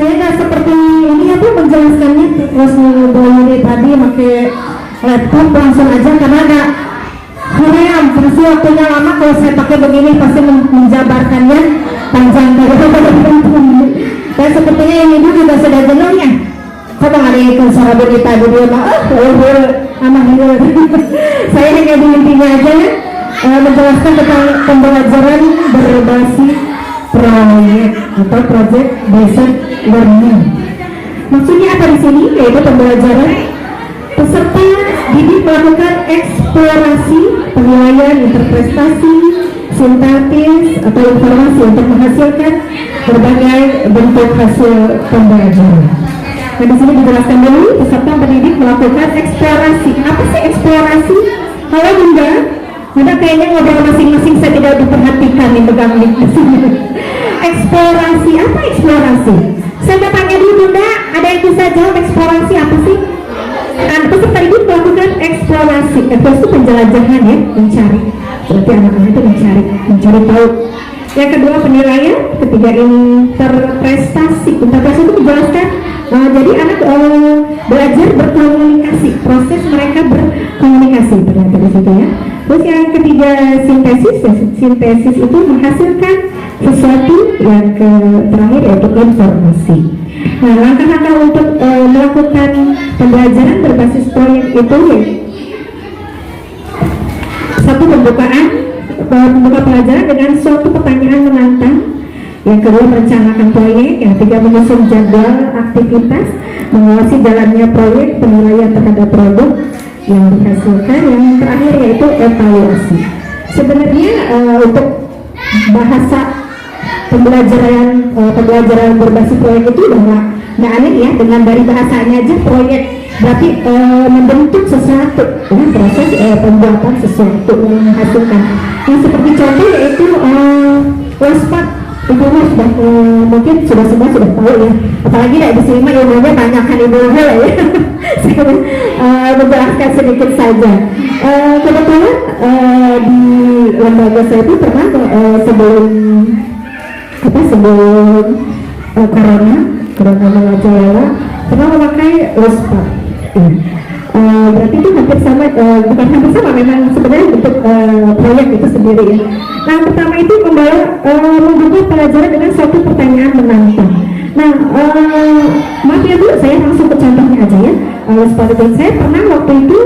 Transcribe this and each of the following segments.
saya nggak seperti ini apa menjelaskannya terus ngobrolin tadi pakai laptop langsung aja karena nggak Korean pasti waktunya lama. Kalau saya pakai begini pasti menjabarkannya panjang dan sepertinya ini juga sudah jenuh ya. Kok ada ikut suara berita di dia mah saya hanya di intinya aja menjelaskan tentang pembelajaran berbasis proyek atau project based learning. Maksudnya apa di sini? Yaitu pembelajaran peserta didik melakukan eksplorasi, penilaian, interpretasi, sintetis atau informasi untuk menghasilkan berbagai bentuk hasil pembelajaran. Nah, di sini dijelaskan dulu peserta pendidik melakukan eksplorasi. Apa sih eksplorasi? Halo Bunda, Bunda kayaknya ngobrol masing-masing, saya tidak diperhatikan nih pegang mic di sini. Eksplorasi, apa eksplorasi? Saya mau tanya dulu Bunda, ada yang bisa jawab eksplorasi apa sih? Peserta didik melakukan eksplorasi, itu penjelajahan ya, mencari. Berarti anak-anak itu mencari tahu. Yang kedua penilaian, ketiga interpretasi. Interpretasi itu menjelaskan jadi anak belajar berkomunikasi, proses mereka berkomunikasi ternyata di situ ya. Terus yang ketiga sintesis, sintesis itu menghasilkan sesuatu. Yang terakhir yaitu informasi. Nah, langkah-langkah untuk melakukan pembelajaran berbasis proyek itu ya, satu membuka pelajaran dengan suatu pertanyaan menantang. Yang kedua merencanakan proyek. Yang ketiga menyusun jadwal aktivitas, mengawasi jalannya proyek, penilaian terhadap produk yang dihasilkan. Yang terakhir yaitu evaluasi. Sebenarnya untuk bahasa pembelajaran berbasis proyek itu udah nggak aneh ya, dengan dari bahasanya aja proyek berarti membentuk sesuatu, proses pembuatan sesuatu yang menghasilkan. Yang seperti contoh yaitu WASPAT. Itu sudah mungkin semua sudah tahu ya, apalagi dari di sini ilmunya banyak kan ibu ya. Saya menjelaskan sedikit saja. Kebetulan di lembaga saya itu pernah sebelum corona merajalela pernah memakai WASPAT. Berarti itu hampir sama, bukan hampir sama, memang sebenarnya bentuk proyek itu sendiri ya. Nah, pertama itu membuka pelajaran dengan suatu pertanyaan menantang. Nah, maaf ya Bu, saya langsung ke contohnya aja ya. Seperti saya pernah waktu itu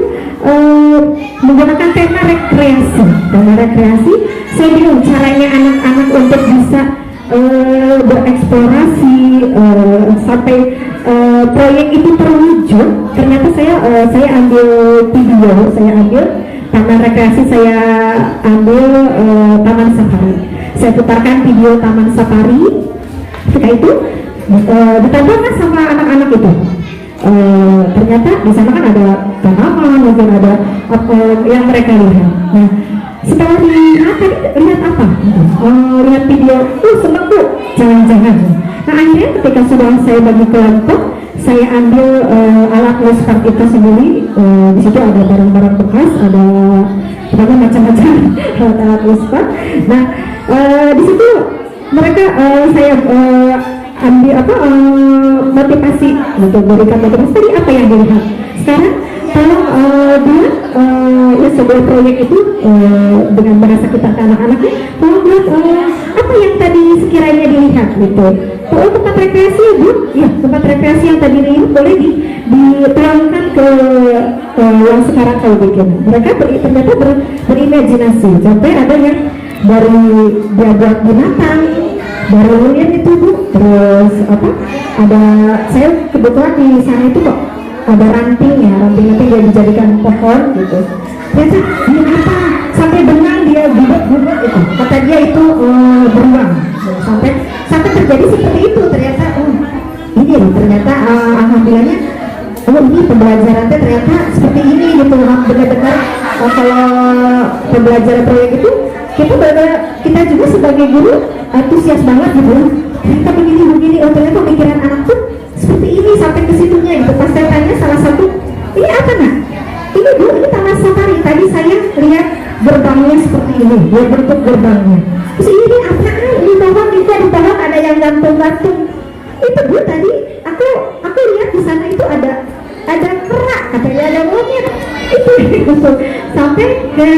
menggunakan tema rekreasi. Tema rekreasi, saya bingung caranya anak-anak untuk bisa bereksplorasi sampai proyek itu terwujud. Ternyata saya ambil video, saya ambil taman rekreasi, saya ambil taman safari. Saya putarkan video taman safari. Ketika itu ditonton sama anak-anak itu. Ternyata di sana kan ada tanaman, mungkin ada yang mereka lihat. Nah, setelah lihat apa? Lihat video, senang tuh, jangan-jangan. Nah, akhirnya ketika sudah saya bagi kelompok, saya ambil alat WASPAT itu sendiri. Di situ ada barang-barang bekas, ada macam-macam alat WASPAT. Nah, di situ mereka saya ambil motivasi, untuk berikan motivasi tadi apa yang dilihat. Sekarang tolong buat ya sebuah proyek itu dengan bahasa kita ke anak-anaknya, tolong buat apa yang tadi sekiranya dilihat gitu. Oh, tempat rekreasi ya Bu, ya tempat rekreasi yang tadi dilihat boleh diterangkan ke yang sekarang kalau bikin. Mereka ternyata berimajinasi. Sampai ada yang dari dia buat binatang, dari lilin itu Bu. Terus ada saya kebetulan di sana itu kok ada ranting dia dijadikan pohon gitu. Ternyata dia apa? Sampai benang dia buat itu. Kata dia itu beruang. Sampai terjadi seperti itu. Ternyata ini loh, ternyata alhamdulillahnya ini pembelajaran ternyata seperti ini gitu. Benar-benar kalau pembelajaran proyek itu kita juga sebagai guru antusias banget gitu. Ternyata begini, ternyata pikiran anak tuh seperti ini sampai ke situnya gitu. Pas saya tanya salah satu, ini apa nak? Ini Bu, ini taman safari. Tadi saya lihat gerbangnya seperti ini, lihat bentuk gerbangnya. Terus ini apaan? Di bawah ada yang gantung-gantung. itu Bu tadi aku lihat di sana itu ada kerak, katanya ada monyet itu gitu. Sampai ke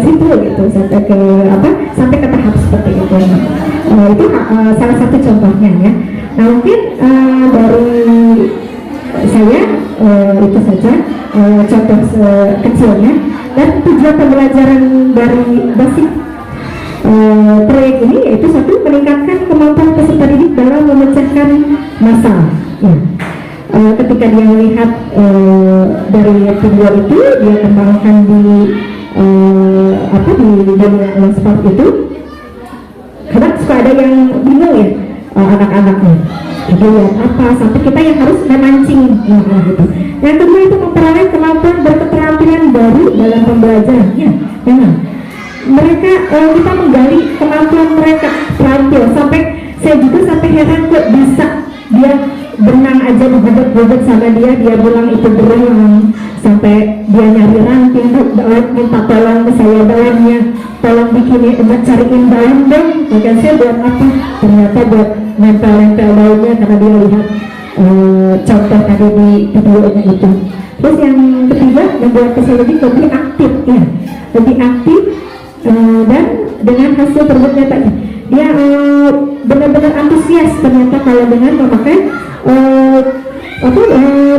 situ gitu, sampai ke tahap seperti itu. Itu salah satu contohnya ya. Nah mungkin dari saya itu saja contoh kecilnya. Dan tujuan pembelajaran dari basic proyek ini yaitu satu, meningkatkan kemampuan peserta didik dalam memecahkan masalah ya. Ketika dia melihat dari video itu, dia kembangkan di dunia seperti itu. Kadang suka ada yang bingung ya, anak-anaknya dia lihat apa, sampai kita yang harus memancing gitu. Yang kedua itu memperoleh kemampuan berketerampilan baru dalam pembelajaran ya, memang mereka kita menggali kemampuan mereka terampil, sampai saya juga sampai heran kok bisa dia berenang aja digugat-gugat sama dia bilang itu berenang, sampai dia nyari ranting, minta tolong ke saya dalamnya, tolong bikinin, cariin daun dong, bukan saya buat apa, ternyata buat nempel-nempel daunnya karena dia lihat contoh tadi di videonya itu. Terus yang ketiga, membuat peserta lebih aktif ya, lebih aktif dan dengan hasil tersebut dia benar-benar antusias ternyata kalau dengan memakai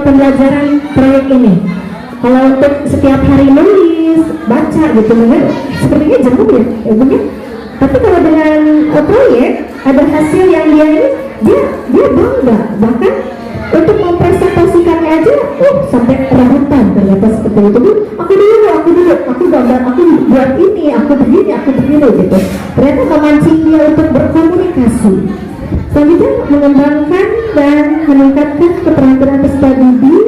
pembelajaran proyek ini. Kalau untuk setiap hari nulis, baca gitu kan, sepertinya jauh ya, ya. Tapi kalau dengan proyek ada hasil yang dia bangga, bahkan untuk mempresentasikannya aja sampai rahutan ternyata seperti itu. Aku dulu, aku gambar, aku buat ini, aku begini gitu. Ternyata memancing dia untuk berkomunikasi. Selanjutnya mengembangkan dan meningkatkan keterampilan peserta didik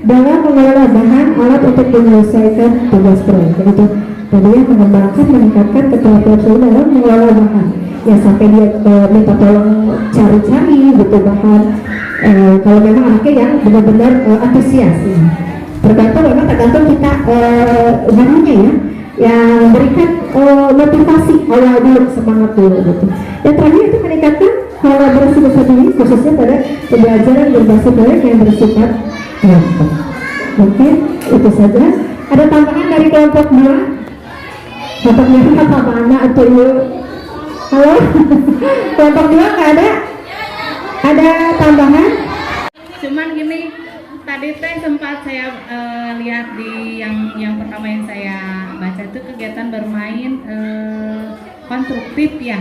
dalam mengelola bahan alat untuk menyelesaikan tugas proyek. Itu tadi yang mengembangkan, meningkatkan keterampilan dalam mengelola bahan. Ya sampai dia minta tolong cari-cari gitu bahan. Kalau memang anaknya yang benar-benar antusias ya. Tergantung kita gurunya ya, yang berikan motivasi awal dulu, semangat dulu gitu. Yang terakhir itu meningkatkan kolaborasi peserta didik khususnya pada pembelajaran berbasis proyek yang bersifat kelompok. Mungkin itu saja. Ada tambahan dari kelompok 2? Kelompoknya apa mana atau yuk? Halo? Kelompok 2 nggak ada? Ada tambahan? Cuman gini, tadi teh sempat saya lihat di yang pertama yang saya baca itu kegiatan bermain konstruktif ya.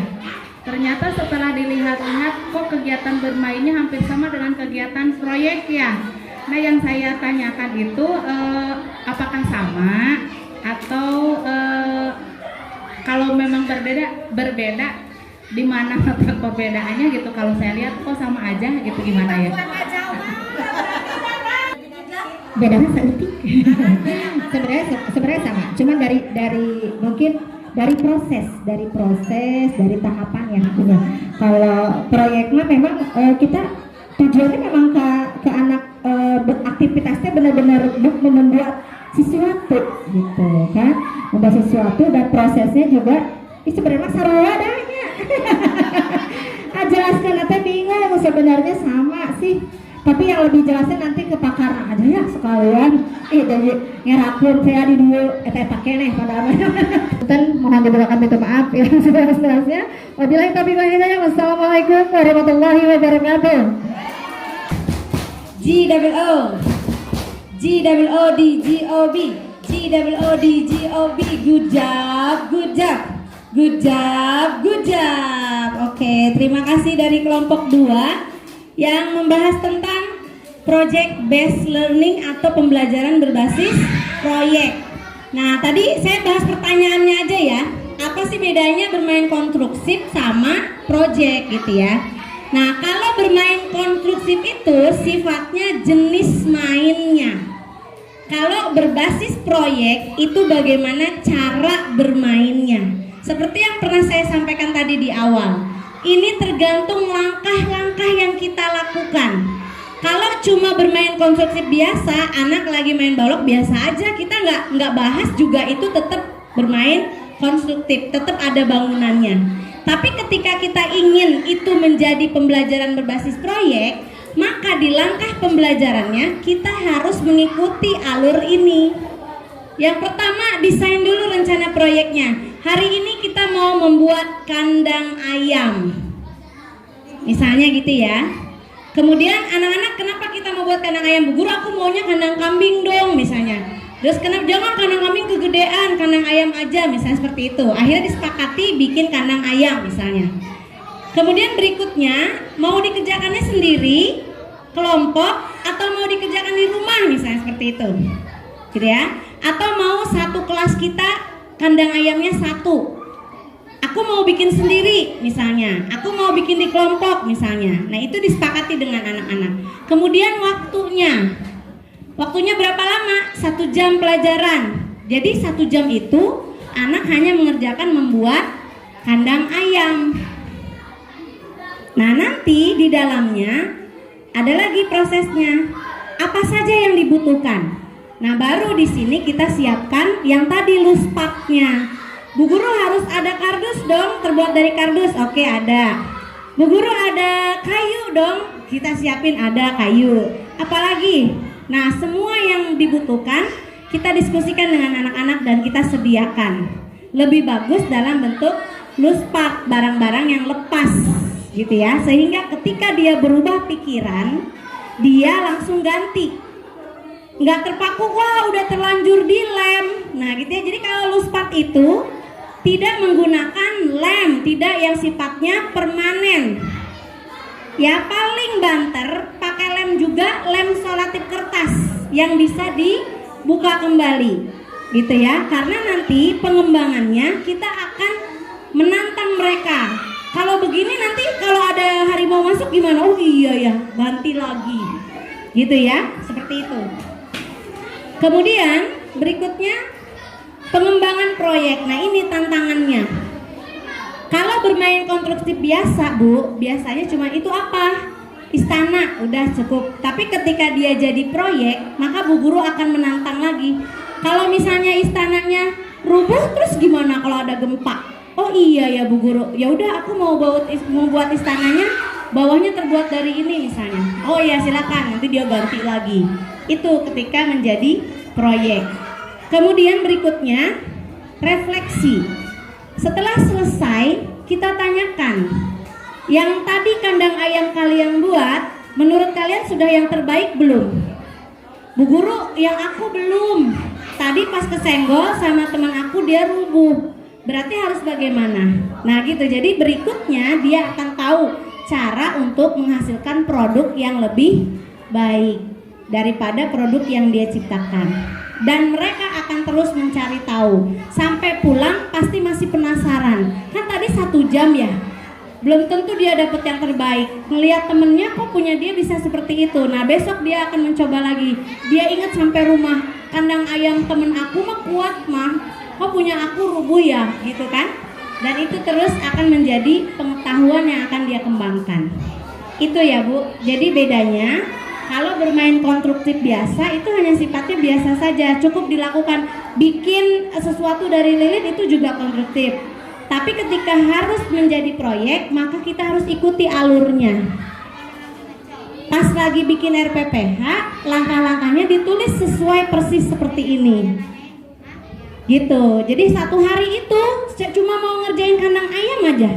Ternyata setelah dilihat-lihat kok kegiatan bermainnya hampir sama dengan kegiatan proyek ya. Nah yang saya tanyakan itu apakah sama atau kalau memang berbeda di mana perbedaannya gitu. Kalau saya lihat kok sama aja gitu, gimana ya? Bedanya sedetik. sebenarnya sama, cuman dari mungkin dari proses, dari tahapan yang punya. Kalau proyeknya memang kita tujuannya memang ke anak beraktivitasnya benar-benar membuat sesuatu gitu kan, membuat sesuatu, dan prosesnya juga sebenarnya sarwadanya. Jelaskan nanti bingung, sebenarnya sama sih, tapi yang lebih jelasnya nanti ke pakar aja ya sekalian. Jadi ngerakun saya di dulu pakai nih pada dan mohon diberkakan, minta maaf ya sebenarnya. Wabillahi taufiq wal hidayah. Wassalamualaikum warahmatullahi wabarakatuh. GOOD. Good job. Oke, terima kasih dari kelompok 2 yang membahas tentang project based learning atau pembelajaran berbasis proyek. Nah, tadi saya bahas pertanyaannya aja ya. Apa sih bedanya bermain konstruksif sama project gitu ya? Nah, kalau bermain konstruksif itu sifatnya jenis mainnya. Kalau berbasis proyek itu bagaimana cara bermainnya. Seperti yang pernah saya sampaikan tadi di awal, ini tergantung langkah-langkah yang kita lakukan. Kalau cuma bermain konstruksif biasa, anak lagi main balok biasa aja, kita nggak bahas juga, itu tetap bermain konstruktif, tetap ada bangunannya. Tapi ketika kita ingin itu menjadi pembelajaran berbasis proyek, maka di langkah pembelajarannya kita harus mengikuti alur ini. Yang pertama, desain dulu rencana proyeknya. Hari ini kita mau membuat kandang ayam, misalnya gitu ya. Kemudian anak-anak, kenapa kita mau buat kandang ayam? Bu guru, aku maunya kandang kambing dong misalnya. Terus kenapa jangan kandang kambing kegedean, kandang ayam aja misalnya, seperti itu. Akhirnya disepakati bikin kandang ayam misalnya. Kemudian berikutnya, mau dikerjakannya sendiri, kelompok, atau mau dikerjakan di rumah misalnya, seperti itu, gitu ya. Atau mau satu kelas kita kandang ayamnya satu, aku mau bikin sendiri misalnya, aku mau bikin di kelompok misalnya. Nah, itu disepakati dengan anak-anak. Kemudian waktunya berapa lama? 1 jam pelajaran. Jadi 1 jam itu anak hanya mengerjakan membuat kandang ayam. Nah, nanti di dalamnya ada lagi prosesnya. Apa saja yang dibutuhkan? Nah, baru di sini kita siapkan yang tadi luspaknya. Bu guru, harus ada kardus dong, terbuat dari kardus. Oke, ada. Bu guru, ada kayu dong, kita siapin, ada kayu. Apalagi? Nah, semua yang dibutuhkan kita diskusikan dengan anak-anak dan kita sediakan. Lebih bagus dalam bentuk luspak, barang-barang yang lepas gitu ya, sehingga ketika dia berubah pikiran, dia langsung ganti, nggak terpaku, wah udah terlanjur di lem. Nah gitu ya. Jadi kalau luspak itu tidak menggunakan lem, tidak yang sifatnya permanen. Ya paling banter pakai lem juga, lem selotip kertas yang bisa dibuka kembali gitu ya. Karena nanti pengembangannya kita akan menantang mereka. Kalau begini nanti kalau ada harimau masuk gimana? Oh iya ya, ganti lagi gitu ya, seperti itu. Kemudian berikutnya pengembangan proyek. Nah, ini tantangannya. Kalau bermain konstruktif biasa, Bu, biasanya cuma itu apa? Istana, udah cukup. Tapi ketika dia jadi proyek, maka Bu guru akan menantang lagi. Kalau misalnya istananya rubuh, terus gimana kalau ada gempa? Oh iya ya Bu guru, ya udah aku mau buat istananya, bawahnya terbuat dari ini misalnya. Oh ya silakan, nanti dia ganti lagi. Itu ketika menjadi proyek. Kemudian berikutnya refleksi. Setelah selesai, kita tanyakan, yang tadi kandang ayam kalian buat, menurut kalian sudah yang terbaik belum? Bu guru, yang aku belum. Tadi pas kesenggol sama teman aku dia rubuh. Berarti harus bagaimana? Nah gitu, jadi berikutnya dia akan tahu cara untuk menghasilkan produk yang lebih baik daripada produk yang dia ciptakan. Dan mereka akan terus mencari tahu. Sampai pulang pasti masih penasaran. Kan tadi 1 jam ya? Belum tentu dia dapat yang terbaik. Ngelihat temennya kok punya dia bisa seperti itu. Nah besok dia akan mencoba lagi. Dia ingat sampai rumah, kandang ayam temen aku mah kuat mah, kok punya aku rubuh ya, gitu kan? Dan itu terus akan menjadi pengetahuan yang akan dia kembangkan. Itu ya Bu. Jadi bedanya kalau bermain konstruktif biasa itu hanya sifatnya biasa saja, cukup dilakukan. Bikin sesuatu dari lilin itu juga konstruktif. Tapi ketika harus menjadi proyek, maka kita harus ikuti alurnya. Pas lagi bikin RPPH, langkah-langkahnya ditulis sesuai persis seperti ini. Gitu. Jadi 1 hari itu cuma mau ngerjain kandang ayam aja,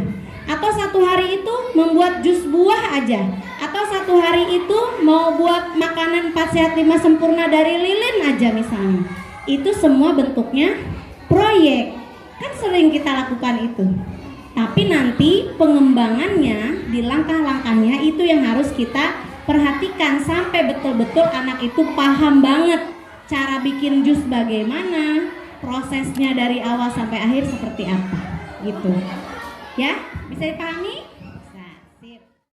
atau 1 hari itu membuat jus buah aja, atau 1 hari itu mau buat makanan 4 sehat 5 sempurna dari lilin aja misalnya. Itu semua bentuknya proyek. Kan sering kita lakukan itu. Tapi nanti pengembangannya di langkah-langkahnya itu yang harus kita perhatikan sampai betul-betul anak itu paham banget cara bikin jus bagaimana, prosesnya dari awal sampai akhir seperti apa gitu. Ya, bisa dipahami?